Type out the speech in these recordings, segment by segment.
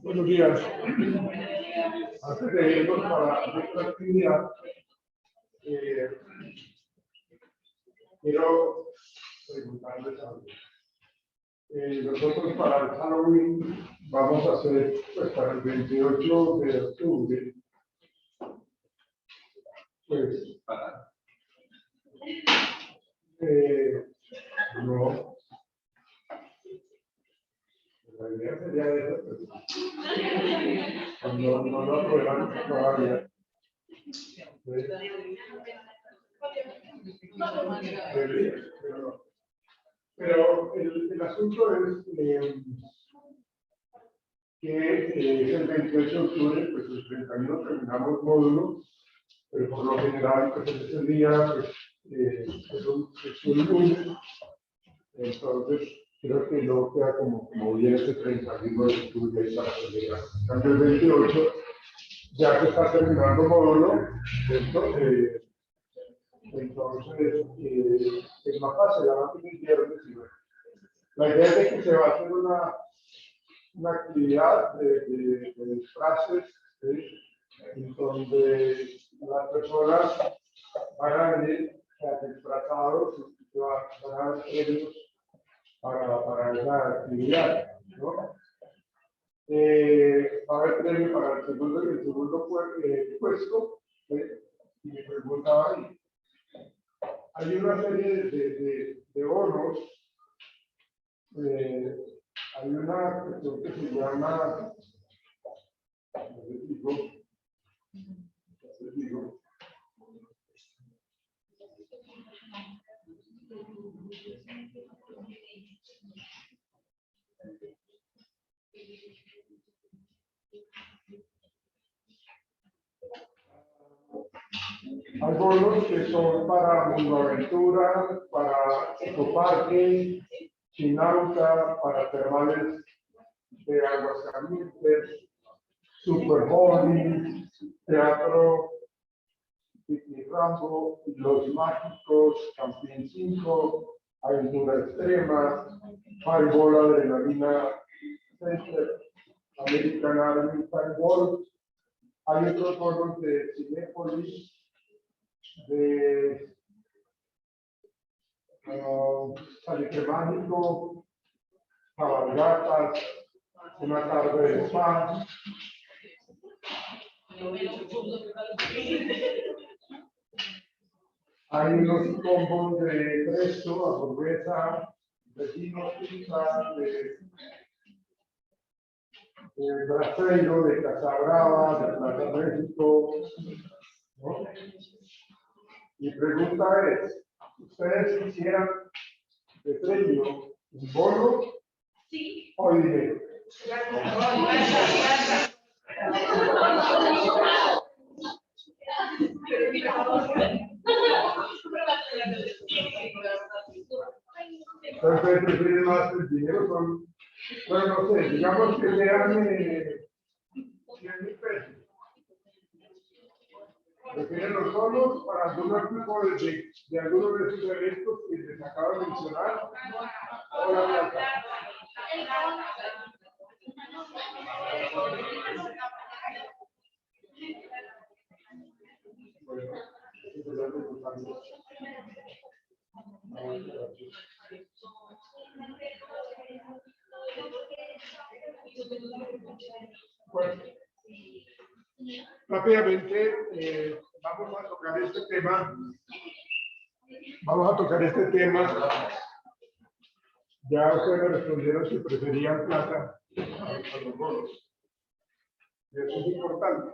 Buenos días. Antes de irnos para esta actividad, quiero preguntarles algo. Nosotros para el Halloween vamos a hacer, pues para el 28 de octubre, pues, no, la idea sería esa, pero no lo aprueban todavía. Pero el asunto es que es el 28 de octubre, pues el 31 terminamos módulo, pero por lo general, pues en ese día, pues es un lunes, entonces creo que no queda como bien ese 31 de octubre para terminar. En cambio, el 28 ya se está terminando módulo, ¿cierto? Entonces, es más fácil, además que viernes y bueno. La idea es de que se va a hacer una actividad de disfraces, ¿sí? En donde las personas van a venir disfrazados y van a dar premios para esa actividad, ¿no? Va a haber premio para el segundo puesto, ¿sí? Y me preguntaba ahí. Hay una serie de bonos, hay una cuestión que se llama, hay bonos que son para Mundoaventura, para Ecoparque, Chinauta, para termales de Aguascalientes, Super Holy, Teatro Titi Rambo, Los Mágicos, Campín 5, Aventura Extrema, Fireball Adrenalina Center, American Army Fireball. Hay otros bonos de Cinépolis, de Salitre Mágico, cabalgatas, una tarde de spa. Hay unos combos de Presto, hamburguesa, vecinos, pizza, de Braseiro, de Casa Brava, de Plaza México, ¿no? Mi pregunta es, ¿ustedes quisieran de premio un bono o dinero? Entonces, prefieren más el dinero, bueno, no sé, digamos que sean 100,000 pesos. Prefieren los bonos para algún tipo de algunos de esos eventos que les acabo de mencionar. O la plata. Bueno, rápidamente vamos a tocar este tema. Ya ustedes me respondieron si preferían plata a los bonos. Eso es importante.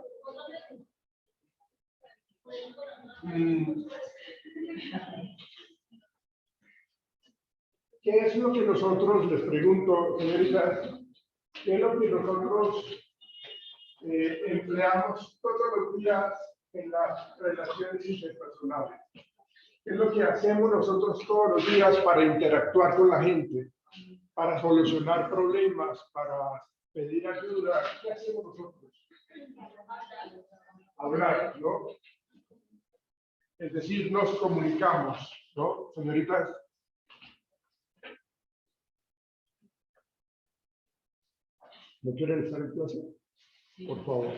¿Qué es lo que nosotros, les pregunto, señoritas, qué es lo que nosotros empleamos todos los días en las relaciones interpersonales? ¿Qué es lo que hacemos nosotros todos los días para interactuar con la gente, para solucionar problemas, para pedir ayuda? ¿Qué hacemos nosotros? Hablar, ¿no? Es decir, nos comunicamos, ¿no? Señoritas. ¿No quieren estar en clase? Por favor.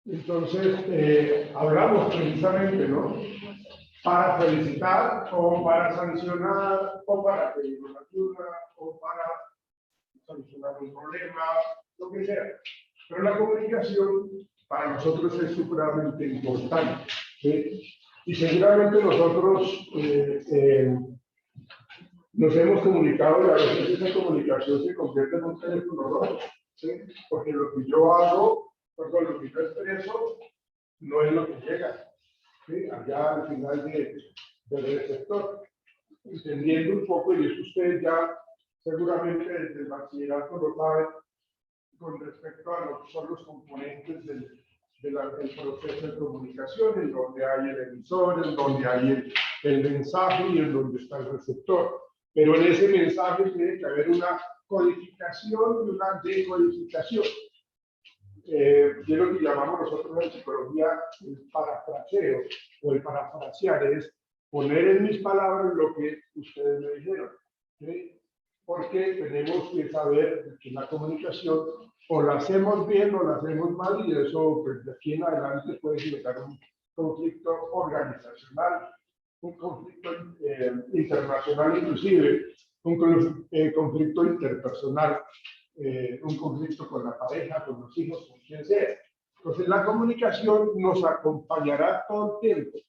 Entonces, hablamos precisamente, ¿no? Para felicitar, o para sancionar, o para pedir una ayuda, o para solucionar un problema, lo que sea. Pero la comunicación para nosotros es supremamente importante, ¿sí? Y seguramente nosotros nos hemos comunicado y a veces esa comunicación se convierte en un teléfono rojo, ¿sí? Porque lo que yo hago, perdón, lo que yo expreso, no es lo que llega, ¿sí? Allá al final del receptor. Entendiendo un poco, y eso ustedes ya seguramente desde el bachillerato lo saben, con respecto a lo que son los componentes del proceso de comunicación, en donde hay el emisor, en donde hay el mensaje y en donde está el receptor. Pero en ese mensaje tiene que haber una codificación y una decodificación. Es lo que llamamos nosotros en psicología el parafraseo o el parafrasear, es poner en mis palabras lo que ustedes me dijeron, ¿sí? Porque tenemos que saber que la comunicación o la hacemos bien o la hacemos mal, y eso pues, de aquí en adelante puede generar un conflicto organizacional, un conflicto internacional inclusive, un conflicto interpersonal, un conflicto con la pareja, con los hijos, con quien sea. Entonces la comunicación nos acompañará todo el tiempo.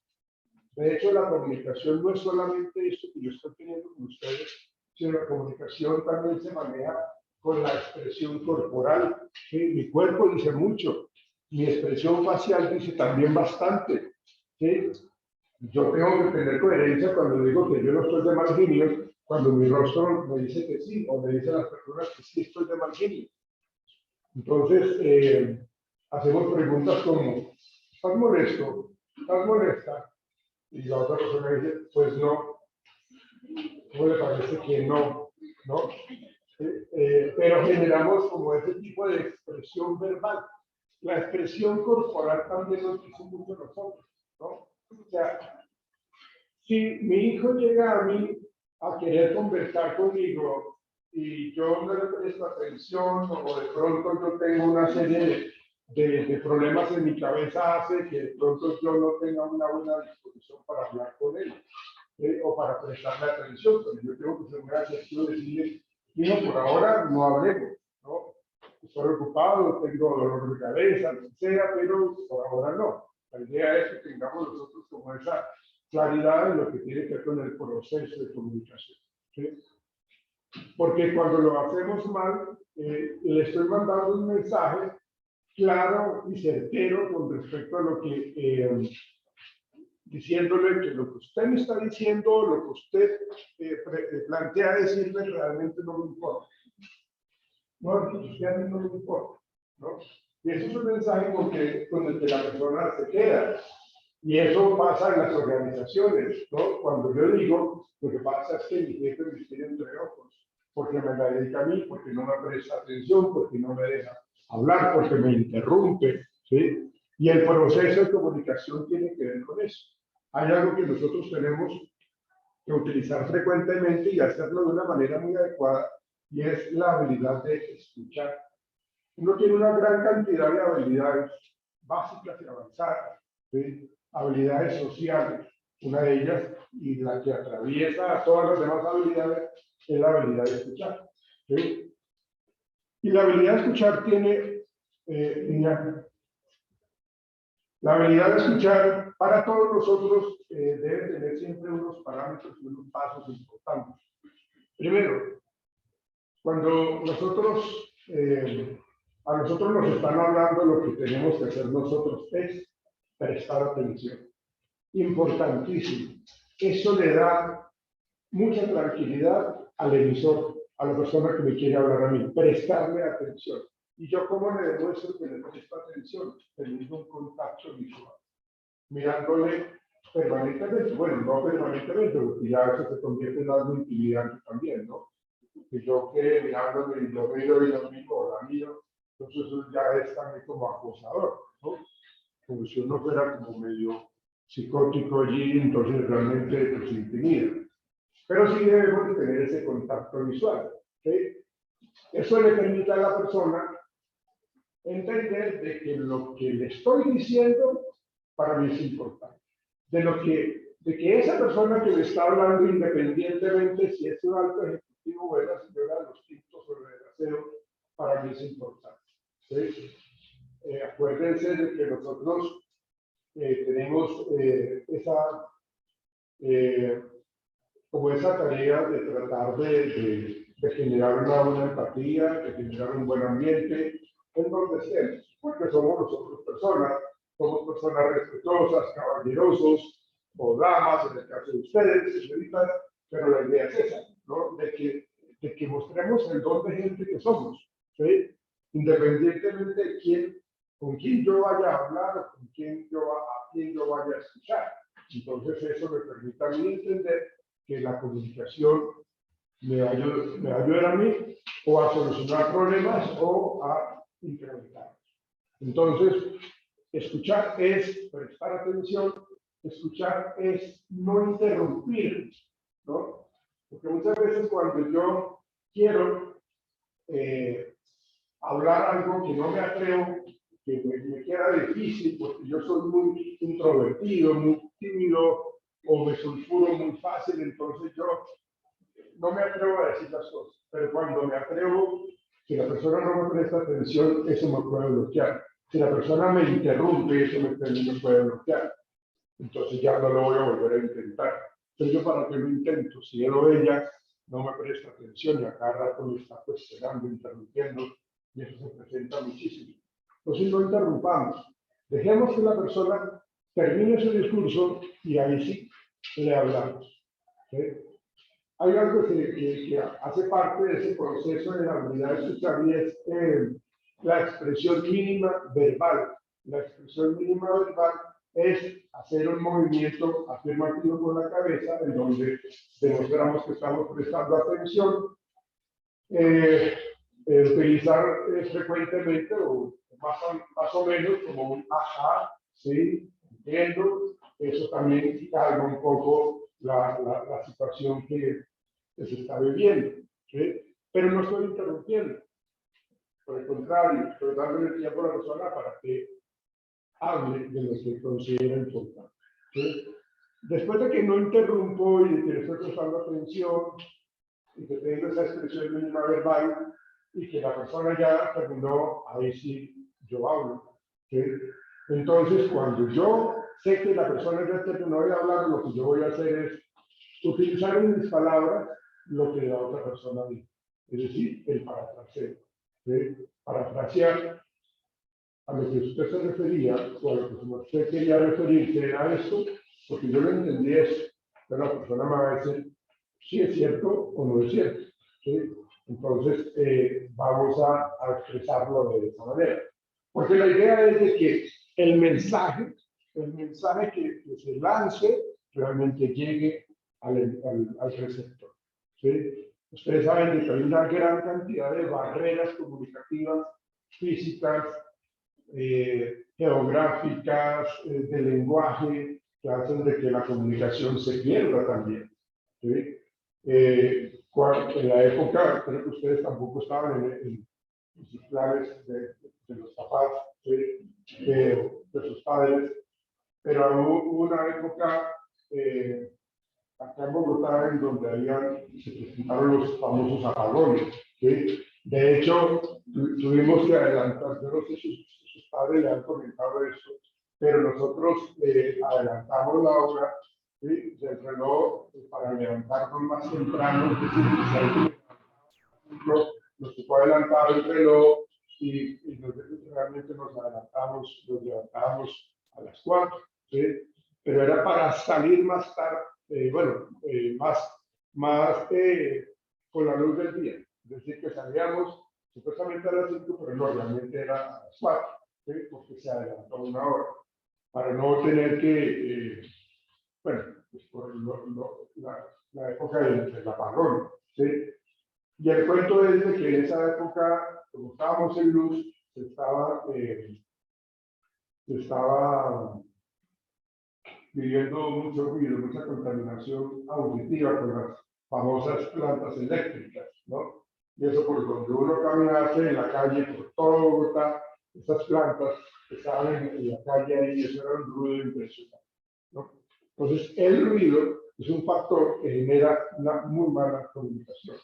De hecho, la comunicación no es solamente esto que yo estoy teniendo con ustedes, sino la comunicación también se maneja con la expresión corporal. ¿Sí? Mi cuerpo dice mucho, mi expresión facial dice también bastante. ¿Sí? Yo tengo que tener coherencia cuando digo que yo no estoy de mal genio, cuando mi rostro me dice que sí, o me dicen las personas que sí estoy de mal genio. Entonces, hacemos preguntas como, ¿estás molesto? ¿Estás molesta? Y la otra persona dice, pues no. ¿Cómo le parece que no? ¿No? Pero generamos como ese tipo de expresión verbal. La expresión corporal también nos dice mucho nosotros, ¿no? O sea, si mi hijo llega a mí a querer conversar conmigo y yo no le presto atención, o de pronto yo tengo una serie de problemas en mi cabeza, hace que de pronto yo no tenga una buena disposición para hablar con él, o para prestarle atención. Pero yo tengo que ser muy asertivo y decirle, hijo, por ahora no hablemos, ¿no? Estoy ocupado, tengo dolor de cabeza, lo que sea, pero por ahora no. La idea es que tengamos nosotros como esa claridad en lo que tiene que ver con el proceso de comunicación, ¿sí? Porque cuando lo hacemos mal, le estoy mandando un mensaje claro y certero con respecto a lo que, diciéndole que lo que usted me está diciendo, lo que usted plantea decirme, realmente no me importa. No, lo que usted a mí no me importa, ¿no? Y eso es un mensaje con el que la persona se queda. Y eso pasa en las organizaciones, ¿no? Cuando yo digo, lo que pasa es que mi jefe me tiene entre ojos, porque me la dedica a mí, porque no me presta atención, porque no me deja hablar, porque me interrumpe, ¿sí? Y el proceso de comunicación tiene que ver con eso. Hay algo que nosotros tenemos que utilizar frecuentemente y hacerlo de una manera muy adecuada, y es la habilidad de escuchar. Uno tiene una gran cantidad de habilidades básicas y avanzadas, ¿sí? Habilidades sociales, una de ellas, y la que atraviesa a todas las demás habilidades, es la habilidad de escuchar, ¿sí? Y la habilidad de escuchar tiene, la habilidad de escuchar para todos nosotros debe tener siempre unos parámetros y unos pasos importantes. Primero, cuando a nosotros nos están hablando, lo que tenemos que hacer nosotros es prestar atención. Importantísimo. Eso le da mucha tranquilidad al emisor, a la persona que me quiere hablar a mí, prestarle atención. ¿Y yo cómo le demuestro que le presto atención? Teniendo un contacto visual, mirándole permanentemente, bueno, no permanentemente, porque ya eso se convierte en algo intimidante también, ¿no? Que yo quede mirándome y yo veo y lo mismo, la mío, entonces eso ya es también como acosador, ¿no? Como si uno fuera como medio psicótico allí, entonces realmente pues intimida. Pero sí debemos de tener ese contacto visual, ¿sí? Eso le permite a la persona entender de que lo que le estoy diciendo para mí es importante. De que esa persona que le está hablando, independientemente si es un alto ejecutivo o es la señora de los tintos o el acero, para mí es importante. ¿Sí? Acuérdense de que nosotros tenemos eh, como esa tarea de tratar de generar una empatía, de generar un buen ambiente en donde estemos, porque somos nosotros personas, somos personas respetuosas, caballerosos o damas, en el caso de ustedes, señoritas, pero la idea es esa, ¿no? De que mostremos el don de gente que somos, ¿sí? Independientemente de con quién yo vaya a hablar o con quién a quién yo vaya a escuchar. Entonces eso me permite a mí entender que la comunicación me va a ayudar a mí o a solucionar problemas o a incrementarlos. Entonces, escuchar es prestar atención, escuchar es no interrumpir, ¿no? Porque muchas veces cuando yo quiero hablar algo que no me atrevo, que me queda difícil, porque yo soy muy introvertido, muy tímido, o me sulfuro muy fácil, entonces yo no me atrevo a decir las cosas. Pero cuando me atrevo, si la persona no me presta atención, eso me puede bloquear. Si la persona me interrumpe, eso me puede bloquear. Entonces ya no lo voy a volver a intentar. Entonces yo para qué lo intento, si él o ella no me presta atención y a cada rato me está cuestionando, interrumpiendo, y eso se presenta muchísimo. Entonces no interrumpamos. Dejemos que la persona termine su discurso y ahí sí le hablamos. ¿Sí? Hay algo que hace parte de ese proceso de la habilidad de escuchar y es la expresión mínima verbal. La expresión mínima verbal es hacer un movimiento afirmativo con la cabeza en donde demostramos que estamos prestando atención. Utilizar frecuentemente o más o menos como un ajá, ¿sí? Entiendo. Eso también calma un poco la situación que se está viviendo, ¿sí? Pero no estoy interrumpiendo. Por el contrario, estoy dando el tiempo a la persona para que hable de lo que considera importante, ¿sí? Después de que no interrumpo y de que le estoy prestando atención y que tengo esa expresión mínima verbal y que la persona ya terminó, ahí sí yo hablo, ¿sí? Entonces, cuando yo sé que la persona ya terminó de hablar, lo que yo voy a hacer es utilizar en mis palabras lo que la otra persona dijo, es decir, el parafraseo. ¿Sí? Parafrasear a lo que usted se refería, o a lo que usted quería referirse era esto, porque yo lo entendí eso, pero la persona me va a decir si es cierto o no es cierto. ¿Sí? Entonces, vamos a expresarlo de esa manera. Porque la idea es de que el mensaje que se lance realmente llegue al receptor. ¿Sí? Ustedes saben que hay una gran cantidad de barreras comunicativas, físicas, geográficas, de lenguaje, que hacen de que la comunicación se pierda también. ¿Sí? En la época, creo que ustedes tampoco estaban en sus planes de los papás, ¿sí? De sus padres, pero hubo una época acá en Bogotá en donde se presentaron los famosos apagones. ¿Sí? De hecho, tuvimos que adelantar, yo no sé si sus padres le han comentado eso, pero nosotros adelantamos la hora, ¿sí? Del reloj para levantarnos más temprano, es decir, nos tocó adelantar el reloj y realmente nos adelantamos, nos levantábamos a las 4, ¿sí? Pero era para salir más tarde, más con la luz del día. Es decir, que salíamos supuestamente a las 5, pero no, realmente era a las 4, ¿sí? Porque se adelantó una hora, para no tener que la época del apagón, ¿sí? Y el cuento es de que en esa época, como estábamos en luz, se estaba viviendo mucho ruido, mucha contaminación auditiva con las famosas plantas eléctricas, ¿no? Y eso por donde uno caminase en la calle, por todo Bogotá, esas plantas que estaban en la calle ahí, eso era un ruido impresionante, ¿no? Entonces, el ruido es un factor que genera una muy mala comunicación,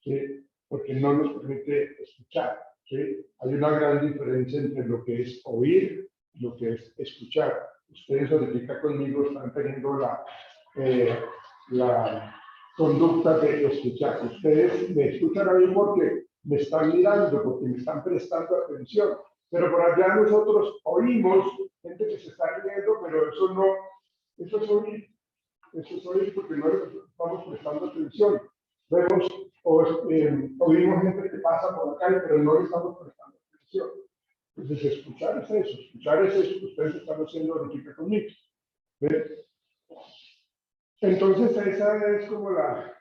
¿sí? Porque no nos permite escuchar, ¿sí? Hay una gran diferencia entre lo que es oír y lo que es escuchar. Ustedes ahorita conmigo están teniendo la conducta de escuchar. Ustedes me escuchan a mí porque me están mirando, porque me están prestando atención. Pero por allá nosotros oímos gente que se está riendo, pero eso no, eso es oír porque no le estamos prestando atención. Vemos oímos gente que pasa por la calle, pero no le estamos prestando atención. Entonces, escuchar es eso que ustedes están haciendo ahorita conmigo. ¿Ven? Entonces, esa es como una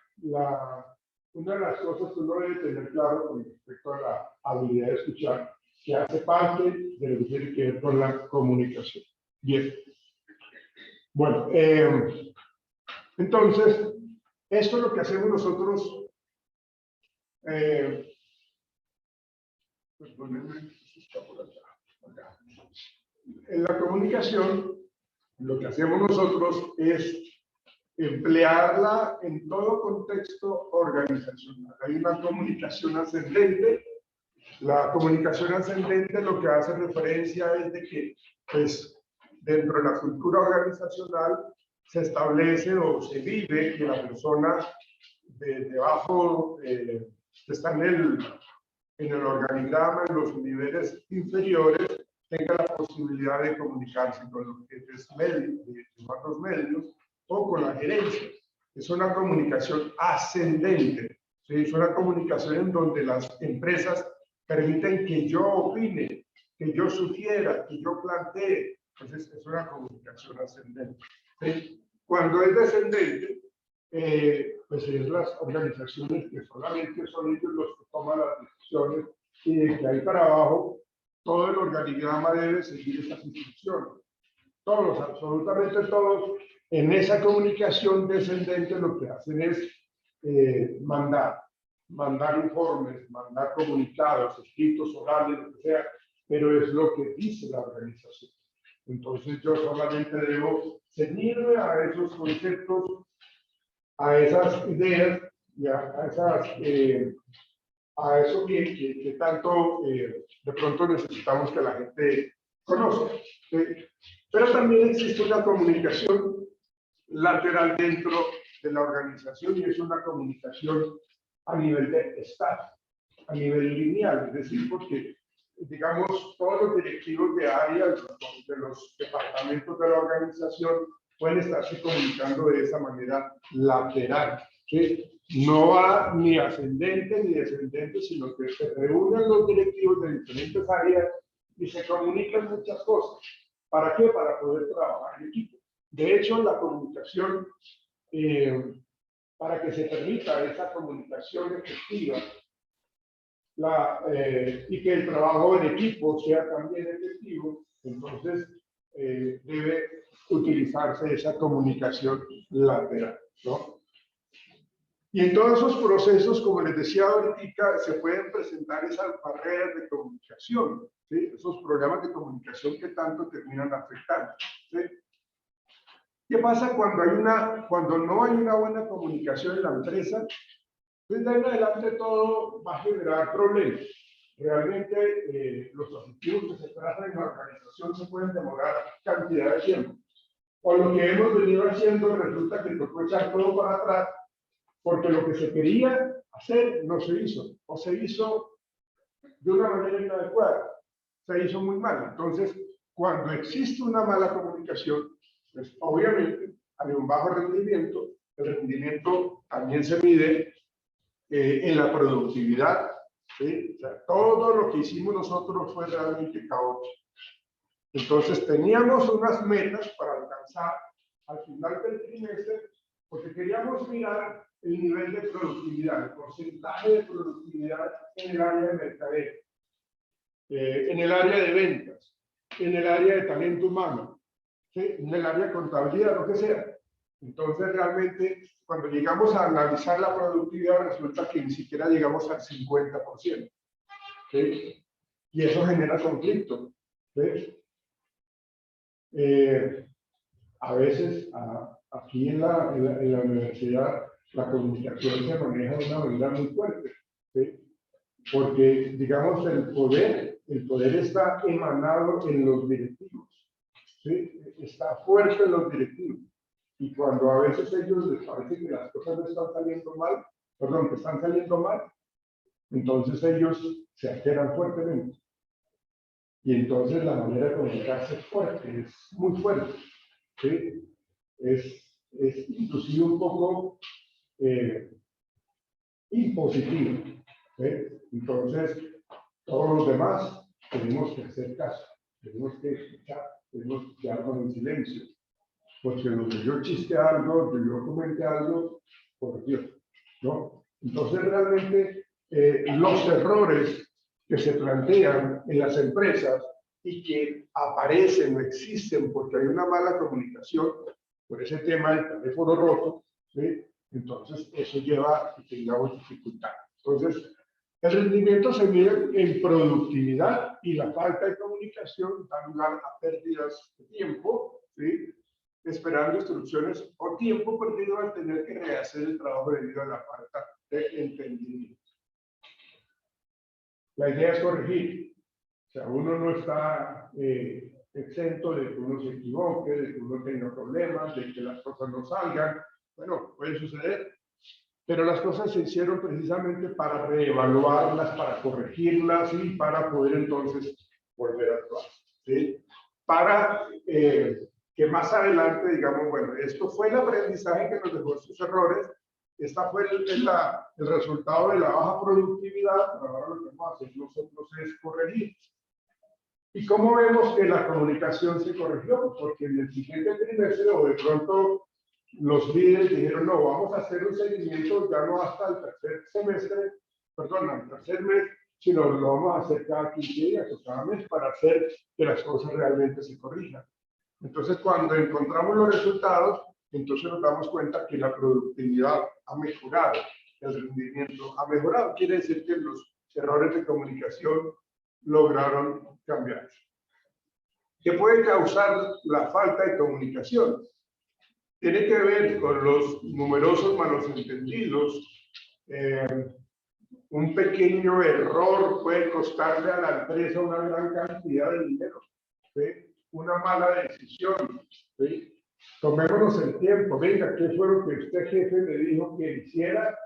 de las cosas que uno debe tener claro con respecto a la habilidad de escuchar, que hace parte de lo que tiene que ver con la comunicación. Bien. Bueno, entonces, esto es lo que hacemos nosotros. En la comunicación, lo que hacemos nosotros es emplearla en todo contexto organizacional. Hay una comunicación ascendente. La comunicación ascendente lo que hace referencia es de que, pues, dentro de la cultura organizacional se establece o se vive que la persona debajo que está en el organigrama, en los niveles inferiores, tenga la posibilidad de comunicarse con los jefes medios, los medios, o con la gerencia. Es una comunicación ascendente, ¿sí? Es una comunicación en donde las empresas permiten que yo opine, que yo sugiera, que yo plantee. Entonces, es una comunicación ascendente, ¿sí? Cuando es descendente, pues es las organizaciones que solamente son ellos los que toman las decisiones y de que ahí para abajo todo el organigrama debe seguir esas instrucciones. Todos, absolutamente todos, en esa comunicación descendente lo que hacen es mandar informes, mandar comunicados, escritos, orales, lo que sea, pero es lo que dice la organización. Entonces yo solamente debo ceñirme a esos conceptos, a esas ideas y a eso que tanto de pronto necesitamos que la gente conozca. Pero también existe una comunicación lateral dentro de la organización y es una comunicación a nivel de staff, a nivel lineal, es decir, porque digamos todos los directivos de áreas de los departamentos de la organización pueden estarse comunicando de esa manera lateral, ¿sí? No va ni ascendente ni descendente, sino que se reúnen los directivos de diferentes áreas y se comunican muchas cosas. ¿Para qué? Para poder trabajar en equipo. De hecho, la comunicación, para que se permita esa comunicación efectiva y que el trabajo en equipo sea también efectivo, entonces debe utilizarse esa comunicación lateral, ¿no? Y en todos esos procesos, como les decía ahorita, se pueden presentar esas barreras de comunicación, ¿sí? Esos problemas de comunicación que tanto terminan afectando, ¿sí? ¿Qué pasa cuando no hay una buena comunicación en la empresa? Pues de ahí en adelante todo va a generar problemas. Realmente los objetivos que se trazan en la organización se pueden demorar cantidad de tiempo. O lo que hemos venido haciendo resulta que tocó echar todo para atrás porque lo que se quería hacer no se hizo, o se hizo de una manera inadecuada, se hizo muy mal. Entonces, cuando existe una mala comunicación, pues obviamente hay un bajo rendimiento. El rendimiento también se mide en la productividad, ¿sí? O sea, todo lo que hicimos nosotros fue realmente caótico. Entonces, teníamos unas metas para alcanzar al final del trimestre porque queríamos mirar el nivel de productividad, el porcentaje de productividad en el área de mercadeo, en el área de ventas, en el área de talento humano, ¿sí? En el área de contabilidad, lo que sea. Entonces, realmente, cuando llegamos a analizar la productividad, resulta que ni siquiera llegamos al 50%. ¿Sí? Y eso genera conflicto. ¿Sí? A veces, aquí en la universidad, la comunicación se maneja de una manera muy fuerte. ¿Sí? Porque, digamos, el poder está emanado en los directivos. ¿Sí? Está fuerte en los directivos. Y cuando a veces a ellos les parece que las cosas no están saliendo mal, perdón, que están saliendo mal, entonces ellos se alteran fuertemente. Y entonces la manera de comunicarse es fuerte, es muy fuerte. ¿Sí? Es inclusive un poco impositivo. ¿Sí? Entonces, todos los demás tenemos que hacer caso, tenemos que escuchar, tenemos que quedarnos en silencio. Porque donde yo chiste algo, donde yo comente algo, por Dios, ¿no? Entonces, realmente, los errores que se plantean en las empresas y que aparecen o existen porque hay una mala comunicación por ese tema del teléfono roto, ¿sí? Entonces, eso lleva a que tengamos dificultad. Entonces, el rendimiento se mide en productividad y la falta de comunicación da lugar a pérdidas de tiempo, ¿sí? Esperando instrucciones o tiempo perdido al tener que rehacer el trabajo debido a la falta de entendimiento. La idea es corregir. O sea, uno no está exento de que uno se equivoque, de que uno tenga problemas, de que las cosas no salgan. Bueno, puede suceder. Pero las cosas se hicieron precisamente para reevaluarlas, para corregirlas y para poder entonces volver a actuar. ¿Sí? Para que más adelante digamos, bueno, esto fue el aprendizaje que nos dejó estos errores, esta fue el resultado de la baja productividad, pero ahora lo que vamos a hacer nosotros es corregir. ¿Y cómo vemos que la comunicación se corrigió? Porque en el siguiente trimestre, o de pronto los líderes dijeron, no, vamos a hacer un seguimiento ya no hasta el tercer semestre, perdón, al tercer mes, sino lo vamos a hacer cada 15 días o cada mes para hacer que las cosas realmente se corrijan. Entonces, cuando encontramos los resultados, entonces nos damos cuenta que la productividad ha mejorado, el rendimiento ha mejorado. Quiere decir que los errores de comunicación lograron cambiar. ¿Qué puede causar la falta de comunicación? Tiene que ver con los numerosos malos entendidos. Un pequeño error puede costarle a la empresa una gran cantidad de dinero. ¿Sí? Una mala decisión. ¿Sí? Tomémonos el tiempo. Venga, ¿qué fue lo que usted, jefe, me dijo que hiciera?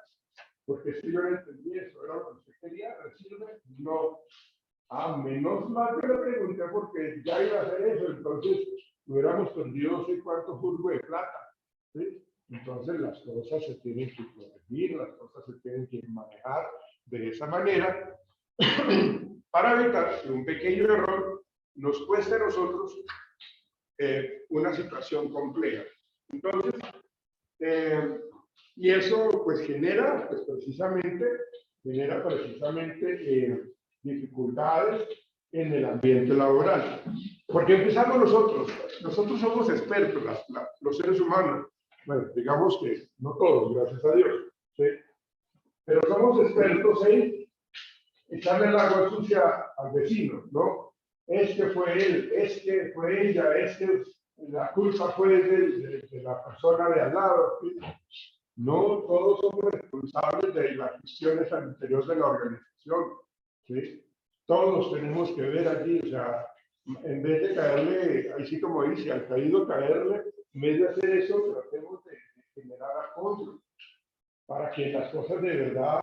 Porque si yo no entendí eso, ¿era lo que usted quería decirme? No. Menos mal que le pregunté porque ya iba a hacer eso, entonces hubiéramos perdido no sé cuánto juzgo de plata. ¿Sí? Entonces las cosas se tienen que corregir, las cosas se tienen que manejar de esa manera para evitar que un pequeño error nos cueste a nosotros una situación compleja. Entonces, y eso pues genera precisamente dificultades en el ambiente laboral. Porque empezamos nosotros. Nosotros somos expertos, los seres humanos. Bueno, digamos que no todos, gracias a Dios. ¿Sí? Pero somos expertos en echarle el agua sucia al vecino, ¿no? Es que fue él, es que fue ella, es que la culpa fue de la persona de al lado. ¿Sí? No todos somos responsables de las cuestiones al interior de la organización. ¿Sí? Todos tenemos que ver allí, o sea, en vez de caerle, así como dice, al caído caerle, en vez de hacer eso, tratemos de generar apoyo para que las cosas de verdad,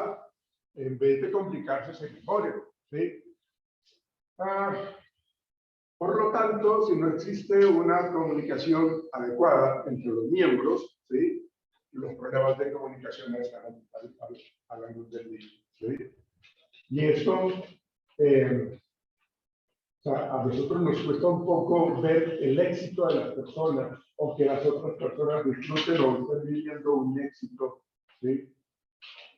en vez de complicarse, se mejoren. ¿Sí? Por lo tanto, si no existe una comunicación adecuada entre los miembros, ¿sí? Los problemas de comunicación están a la luz del día. ¿Sí? Y eso, o sea, a nosotros nos cuesta un poco ver el éxito de las personas o que las otras personas disfruten o estén viviendo un éxito, ¿sí?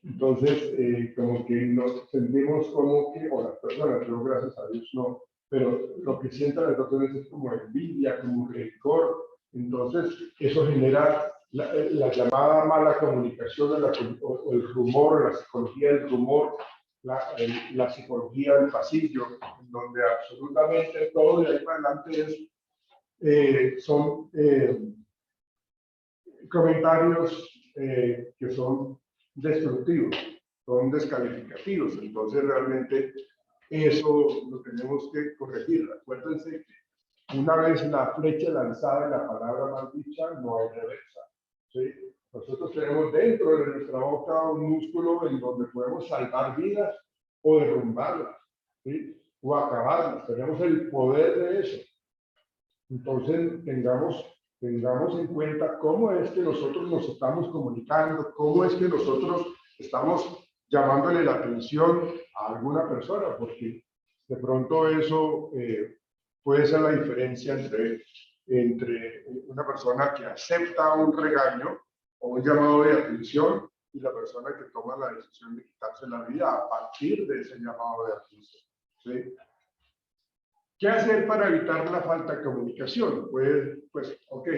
Entonces, como que nos sentimos como que, o las personas, yo gracias a Dios no, pero lo que sientan las personas es como envidia, como rencor. Entonces, eso genera la llamada mala comunicación, o el rumor, la psicología del rumor, la psicología del pasillo, en donde absolutamente todo de ahí para adelante son comentarios que son destructivos, son descalificativos. Entonces, realmente eso lo tenemos que corregir. Acuérdense que una vez la flecha lanzada y la palabra mal dicha, no hay reversa, ¿sí? Nosotros tenemos dentro de nuestra boca un músculo en donde podemos salvar vidas o derrumbarlas, ¿sí? O acabarlas. Tenemos el poder de eso. Entonces, tengamos en cuenta cómo es que nosotros nos estamos comunicando, cómo es que nosotros estamos llamándole la atención a alguna persona, porque de pronto eso puede ser la diferencia entre una persona que acepta un regaño o un llamado de atención y la persona que toma la decisión de quitarse la vida a partir de ese llamado de atención, ¿sí? ¿Qué hacer para evitar la falta de comunicación? Pues, ok,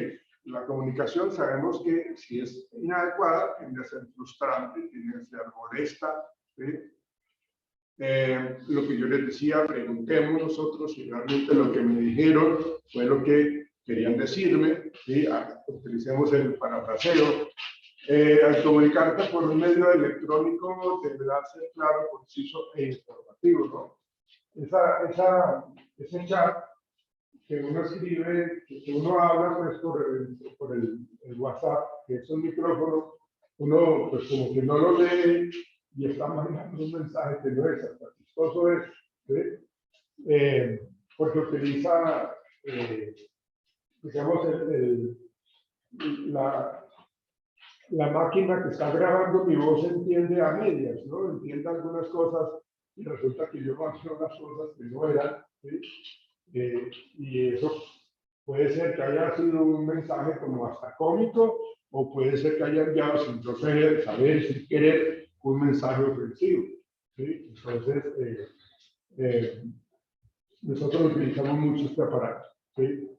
la comunicación sabemos que si es inadecuada, tiende a ser frustrante, tiende a ser molesta, ¿sí? Lo que yo les decía, preguntemos nosotros si realmente lo que me dijeron fue lo que querían decirme, ¿sí? Utilicemos el parafraseo. Al comunicarte por un medio electrónico deberá ser claro, conciso e informativo, ¿no? Ese chat que uno escribe, que uno habla pues, por el WhatsApp, que es un micrófono, uno pues como que no lo lee y está mandando un mensaje que no es hasta chistoso es, ¿sí? Porque utiliza, digamos, la máquina que está grabando mi voz entiende a medias, ¿no? Entiende algunas cosas y resulta que yo mandé unas cosas que no eran, ¿sí? Y eso puede ser que haya sido un mensaje como hasta cómico o puede ser que haya enviado sin saber, sin querer, un mensaje ofensivo, ¿sí? Entonces, nosotros utilizamos mucho este aparato, ¿sí?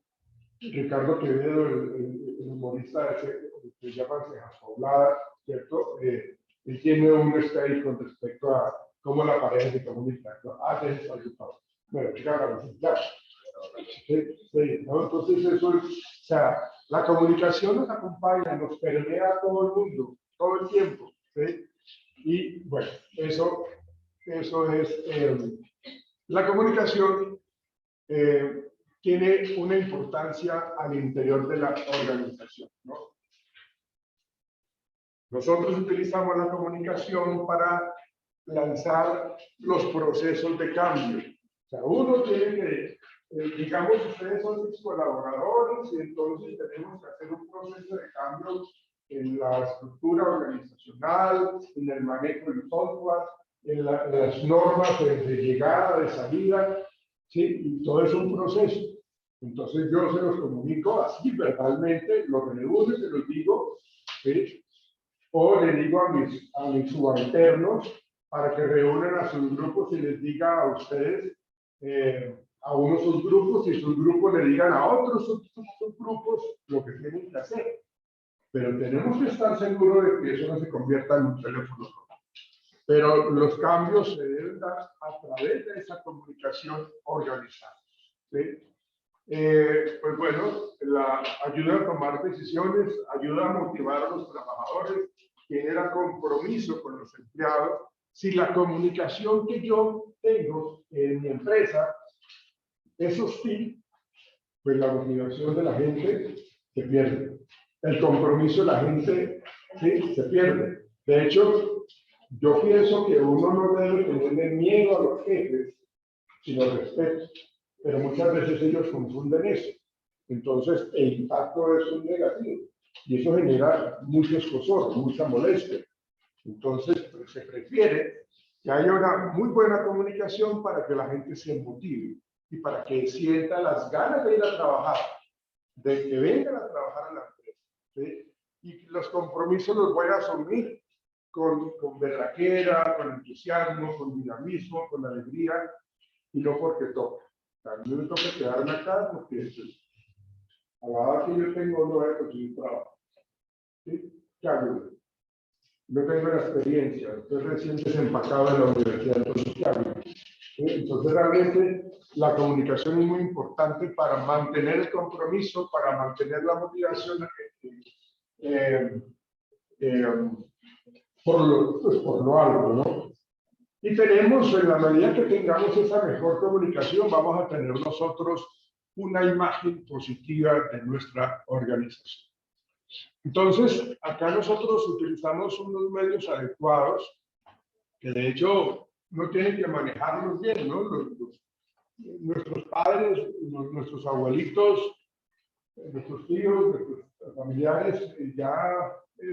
Ricardo Quevedo, el humorista ese, que se llama Cejas Poblada, ¿cierto? Él tiene un stage con respecto a cómo la pareja se comunica. Bueno, claro, ya. Sí, sí, ¿no? Entonces eso es, o sea, la comunicación nos acompaña, nos permea a todo el mundo, todo el tiempo, ¿sí? Y bueno, eso es, la comunicación tiene una importancia al interior de la organización, ¿no? Nosotros utilizamos la comunicación para lanzar los procesos de cambio. O sea, uno tiene que, digamos, ustedes son mis colaboradores y entonces tenemos que hacer un proceso de cambio en la estructura organizacional, en el manejo del software, en las normas de llegada, de salida, ¿sí? Y todo es un proceso. Entonces yo se los comunico así verbalmente, los reúno, se los digo, ¿sí? O le digo a mis subalternos para que reúnan a sus grupos y les diga a ustedes, a unos subgrupos y sus grupos le digan a otros subgrupos lo que tienen que hacer. Pero tenemos que estar seguros de que eso no se convierta en un teléfono. Pero los cambios se deben dar a través de esa comunicación organizada, ¿sí? Pues bueno, la ayuda a tomar decisiones, ayuda a motivar a los trabajadores, genera compromiso con los empleados. Si la comunicación que yo tengo en mi empresa es hostil, pues la motivación de la gente se pierde. El compromiso de la gente, sí, se pierde. De hecho, yo pienso que uno no debe tenerle miedo a los jefes, sino respeto. Pero muchas veces ellos confunden eso. Entonces, el impacto es un negativo. Y eso genera mucho escozor, mucha molestia. Entonces, pues, se prefiere que haya una muy buena comunicación para que la gente se motive y para que sienta las ganas de ir a trabajar. de que vengan a trabajar a la empresa, ¿sí? Y los compromisos los voy a asumir con berraquera, con entusiasmo, con dinamismo, con alegría, y no porque toca. A mí me toca quedarme acá porque a la edad que yo tengo no voy a conseguir trabajo. ¿Sí? ¿Qué hago? No tengo la experiencia, estoy recién desempacado de la universidad, entonces ¿qué hago? ¿Sí? Entonces realmente la comunicación es muy importante para mantener el compromiso, para mantener la motivación por lo alto, ¿no? Y tenemos, en la medida que tengamos esa mejor comunicación, vamos a tener nosotros una imagen positiva de nuestra organización. Entonces, acá nosotros utilizamos unos medios adecuados, que de hecho no tienen que manejarlos bien, ¿no? Nuestros padres, nuestros abuelitos, nuestros tíos, nuestros familiares, ya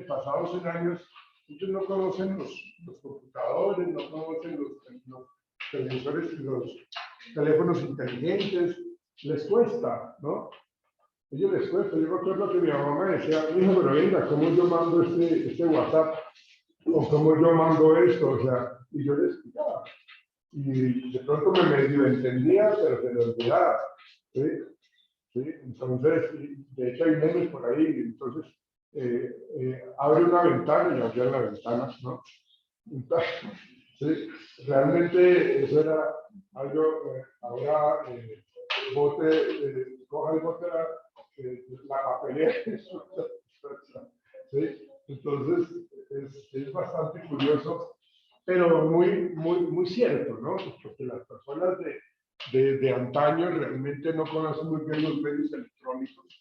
pasados en años, ellos no conocen los computadores, no conocen los televisores, los teléfonos inteligentes, les cuesta, ¿no? A ellos les cuesta. Yo recuerdo que mi mamá me decía, hijo, pero venga, ¿cómo yo mando este WhatsApp? ¿O cómo yo mando esto? O sea, y yo les explicaba. Y de pronto me medio entendía, pero se le olvidaba. ¿Sí? ¿Sí? Entonces, de hecho hay memes por ahí, entonces abre una ventana y abría la ventana, ¿no? Entonces, sí, realmente eso era algo, ahora coja el bote la papelera, ¿sí? Entonces es bastante curioso, pero muy cierto, ¿no? Porque las personas de antaño realmente no conocen muy bien los medios electrónicos,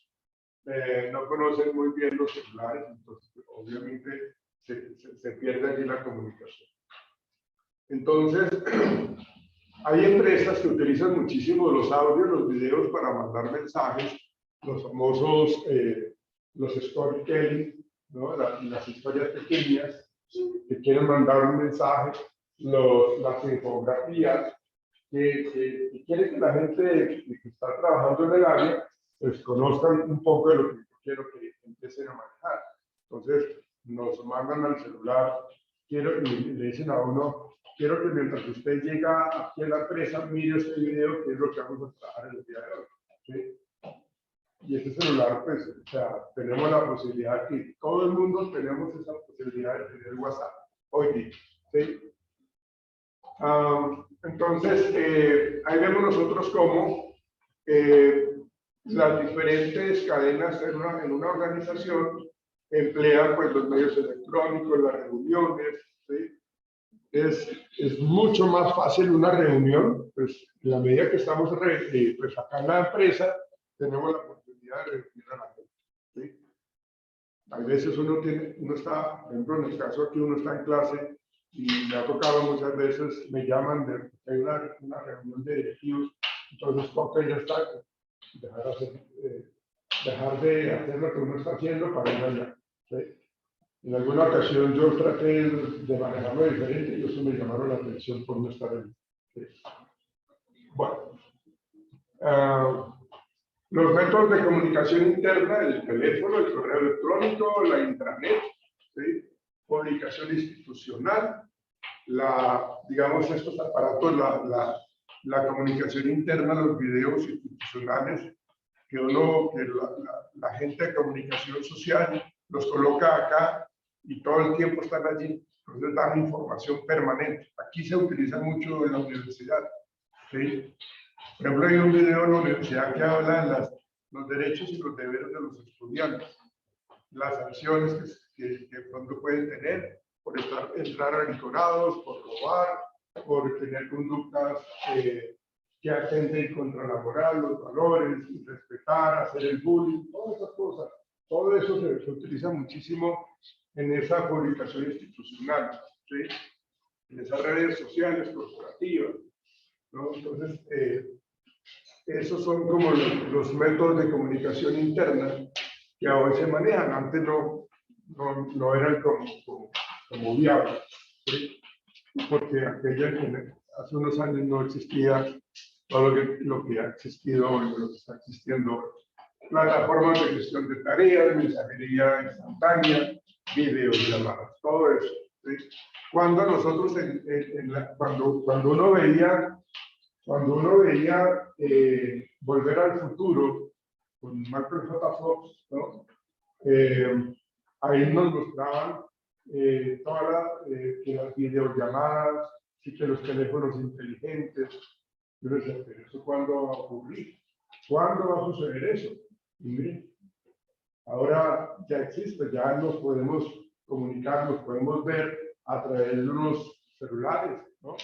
no conocen muy bien los celulares, entonces obviamente se pierde aquí la comunicación. Entonces, hay empresas que utilizan muchísimo los audios, los videos para mandar mensajes, los famosos, los storytelling, ¿no? Las historias pequeñas que quieren mandar un mensaje, las infografías, que quiere que la gente que está trabajando en el área pues conozcan un poco de lo que yo quiero que empiecen a manejar. Entonces nos mandan al celular, y le dicen a uno, quiero que mientras usted llega aquí a la empresa mire este video, que es lo que vamos a trabajar el día de hoy. ¿Sí? Y ese celular, pues, o sea, tenemos la posibilidad que todo el mundo tenemos esa posibilidad de tener WhatsApp hoy día. ¿Sí? Entonces, ahí vemos nosotros cómo las diferentes cadenas en una organización emplean pues, los medios electrónicos, las reuniones. ¿Sí? Es mucho más fácil una reunión, pues en la medida que estamos pues, acá en la empresa, tenemos la oportunidad de reunir a la gente. ¿Sí? A veces uno está, por ejemplo, en el caso aquí uno está en clase y me ha tocado muchas veces, me llaman hay una reunión de directivos, entonces toca ya está, dejar de hacer lo que uno está haciendo para ir allá. ¿Sí? En alguna ocasión yo traté de manejarlo diferente y eso me llamaron la atención por no estar ahí. ¿Sí? Bueno, los métodos de comunicación interna, el teléfono, el correo electrónico, la intranet, ¿sí? Publicación institucional, digamos, estos aparatos, la comunicación interna, los videos institucionales, que la gente de comunicación social los coloca acá y todo el tiempo están allí, entonces dan información permanente. Aquí se utiliza mucho en la universidad. ¿Sí? Por ejemplo, hay un video en la universidad que habla de los derechos y los deberes de los estudiantes, las sanciones que pronto pueden tener por entrar arrinconados, por robar, por tener conductas que atenten contra la moral, los valores, respetar, hacer el bullying, todas esas cosas. Todo eso se utiliza muchísimo en esa publicación institucional, ¿sí? En esas redes sociales corporativas, ¿no? Entonces, esos son como los métodos de comunicación interna que ahora se manejan. Antes no eran como viables, ¿sí? Porque hace unos años no existía todo lo que ha existido hoy, lo que está existiendo hoy. plataformas de gestión de tareas, mensajería instantánea, videollamadas, todo eso. ¿Sí? Cuando nosotros, cuando uno veía Volver al Futuro con Michael J. Fox, ¿no? Ahí nos mostraban que las videollamadas y que los teléfonos inteligentes. Yo decía, ¿pero eso cuándo va a ocurrir? ¿Cuándo va a suceder eso? Y miren, ahora ya existe, ya nos podemos comunicar, nos podemos ver a través de unos celulares, ¿no?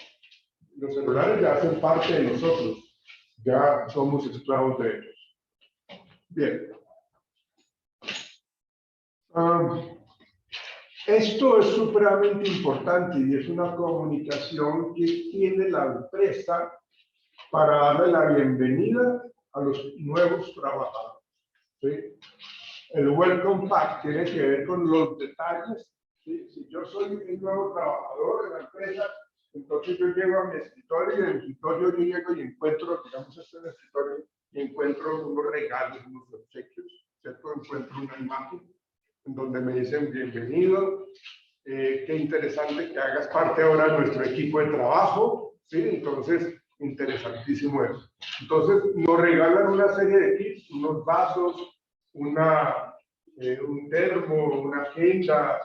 Los celulares ya hacen parte de nosotros, ya somos esclavos de ellos. Bien. Esto es supremamente importante y es una comunicación que tiene la empresa para darle la bienvenida a los nuevos trabajadores. ¿Sí? El welcome pack tiene que ver con los detalles. ¿Sí? Si yo soy un nuevo trabajador de la empresa, entonces yo llego a mi escritorio y en el escritorio yo llego y encuentro, digamos, este escritorio, y encuentro unos regalos, unos obsequios, ¿cierto? Encuentro una imagen en donde me dicen bienvenido, qué interesante que hagas parte ahora de nuestro equipo de trabajo, ¿sí? Entonces, interesantísimo eso. Entonces, nos regalan una serie de kits, unos vasos, un termo, una agenda,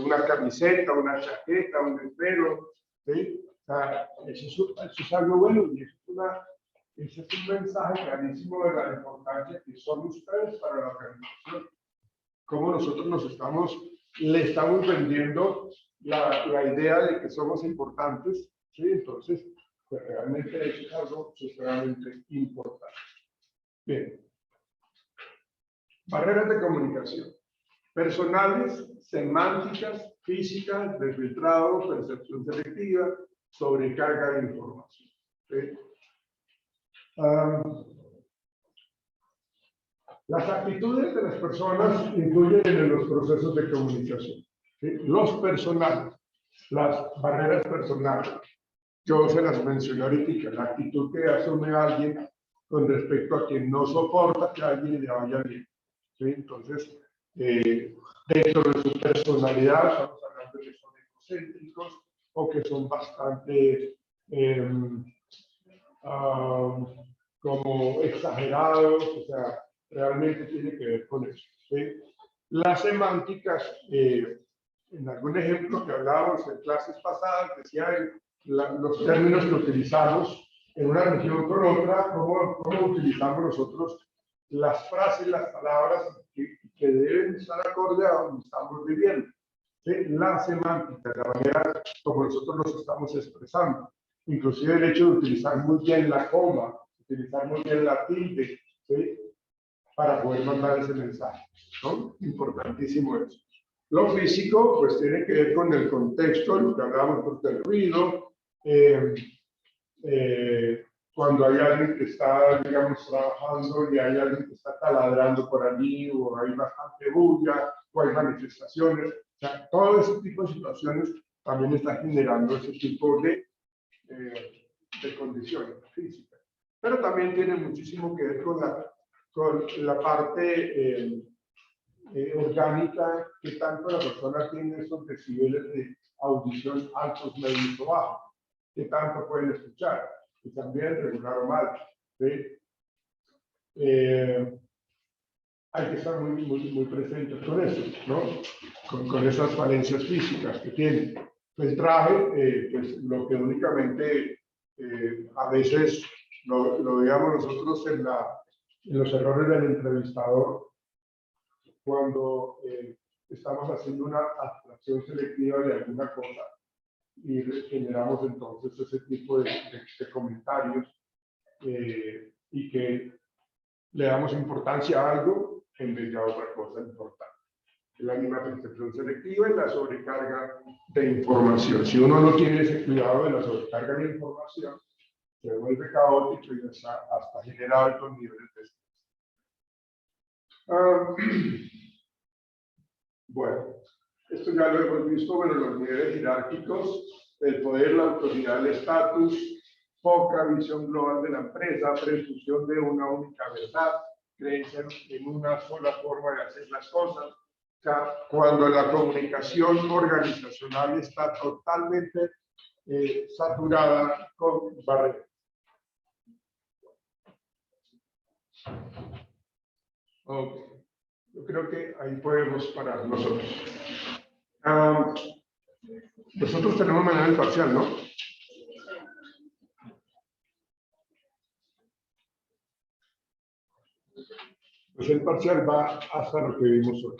una camiseta, una chaqueta, un esfero, ¿sí? O sea, eso es algo bueno y ese es un mensaje clarísimo de la importancia que son ustedes para la organización. Cómo nosotros le estamos vendiendo la idea de que somos importantes, ¿sí? Entonces, pues realmente eso es algo supremamente importante. Bien. Barreras de comunicación. Personales, semánticas, físicas, de filtrado, percepción selectiva, sobrecarga de información. ¿Sí? Las actitudes de las personas influyen en los procesos de comunicación. ¿Sí? Los personales, las barreras personales. Yo se las mencioné ahorita, la actitud que asume alguien con respecto a que no soporta que a alguien le vaya bien. ¿Sí? Entonces, dentro de su personalidad, estamos hablando de que son egocéntricos o que son bastante como exagerados, o sea, realmente tiene que ver con eso. ¿Sí? Las semánticas, en algún ejemplo que hablábamos en clases pasadas, decía los términos que utilizamos en una región con otra, cómo utilizamos nosotros las frases, las palabras que deben estar acorde a donde estamos viviendo. ¿Sí? La semántica, la manera como nosotros nos estamos expresando. Inclusive el hecho de utilizar muy bien la coma, utilizar muy bien la tilde, ¿sí? Para poder mandar ese mensaje, ¿no? Importantísimo eso. Lo físico, pues tiene que ver con el contexto, lo que hablábamos del ruido, cuando hay alguien que está, digamos, trabajando y hay alguien que está taladrando por allí, o hay bastante bulla, o hay manifestaciones, o sea, todo ese tipo de situaciones también está generando ese tipo de condiciones físicas. Pero también tiene muchísimo que ver con la parte orgánica, que tanto la persona tiene esos decibeles de audición altos, medios o bajos, que tanto pueden escuchar, y también regular o mal. ¿Sí? Hay que estar muy presentes con eso, ¿no? Con esas falencias físicas que tienen. El traje, pues lo que únicamente a veces lo veíamos nosotros en los errores del entrevistador, cuando estamos haciendo una abstracción selectiva de alguna cosa y generamos entonces ese tipo de comentarios y que le damos importancia a algo en vez de a otra cosa importante. La misma percepción selectiva y la sobrecarga de información. Si uno no tiene ese cuidado de la sobrecarga de información, se vuelve caótico y hasta genera altos niveles de estrés. Bueno, esto ya lo hemos visto, bueno, los niveles jerárquicos, el poder, la autoridad, el estatus, poca visión global de la empresa, presunción de una única verdad, creencia en una sola forma de hacer las cosas. O sea, cuando la comunicación organizacional está totalmente saturada con barreras. Ok. Yo creo que ahí podemos parar nosotros. Nosotros tenemos mañana el parcial, ¿no? Pues el parcial va hasta lo que vimos hoy.